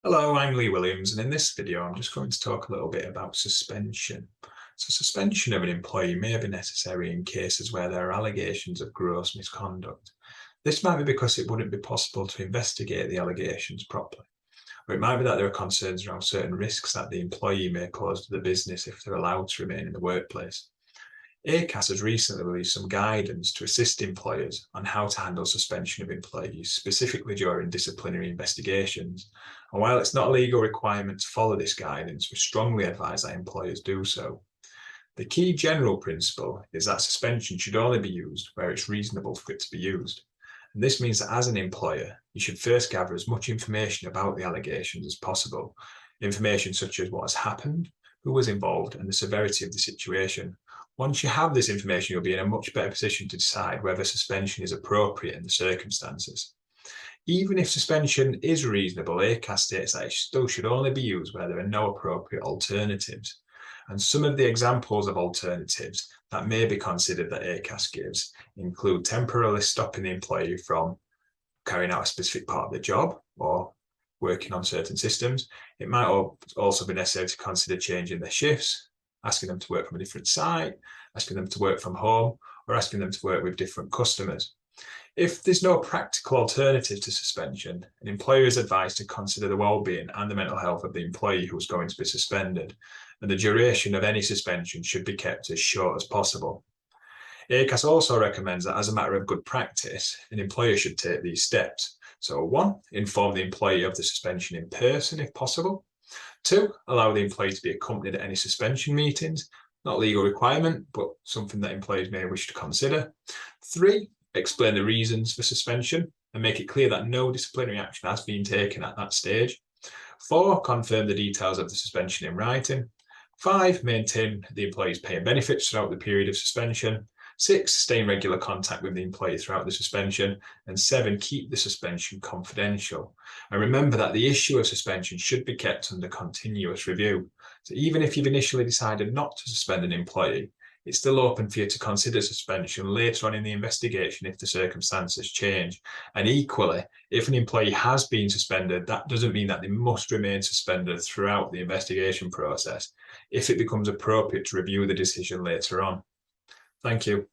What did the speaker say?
Hello, I'm Lee Williams, and in this video, I'm just going to talk a little bit about suspension. So suspension of an employee may be necessary in cases where there are allegations of gross misconduct. This might be because it wouldn't be possible to investigate the allegations properly, or it might be that there are concerns around certain risks that the employee may cause to the business if they're allowed to remain in the workplace. ACAS has recently released some guidance to assist employers on how to handle suspension of employees, specifically during disciplinary investigations. And while it's not a legal requirement to follow this guidance, we strongly advise that employers do so. The key general principle is that suspension should only be used where it's reasonable for it to be used. And this means that as an employer, you should first gather as much information about the allegations as possible. Information such as what has happened, who was involved, and the severity of the situation. Once you have this information, you'll be in a much better position to decide whether suspension is appropriate in the circumstances. Even if suspension is reasonable, ACAS states that it still should only be used where there are no appropriate alternatives. And some of the examples of alternatives that may be considered that ACAS gives include temporarily stopping the employee from carrying out a specific part of the job or working on certain systems. It might also be necessary to consider changing their shifts, asking them to work from a different site, asking them to work from home, or asking them to work with different customers. If there's no practical alternative to suspension, an employer is advised to consider the well-being and the mental health of the employee who is going to be suspended, and the duration of any suspension should be kept as short as possible. ACAS also recommends that as a matter of good practice, an employer should take these steps. So 1, inform the employee of the suspension in person if possible. 2, allow the employee to be accompanied at any suspension meetings, not a legal requirement, but something that employees may wish to consider. 3, explain the reasons for suspension and make it clear that no disciplinary action has been taken at that stage. 4, confirm the details of the suspension in writing. 5, maintain the employee's pay and benefits throughout the period of suspension. 6, stay in regular contact with the employee throughout the suspension. And 7, keep the suspension confidential. And remember that the issue of suspension should be kept under continuous review. So even if you've initially decided not to suspend an employee, it's still open for you to consider suspension later on in the investigation if the circumstances change. And equally, if an employee has been suspended, that doesn't mean that they must remain suspended throughout the investigation process if it becomes appropriate to review the decision later on. Thank you.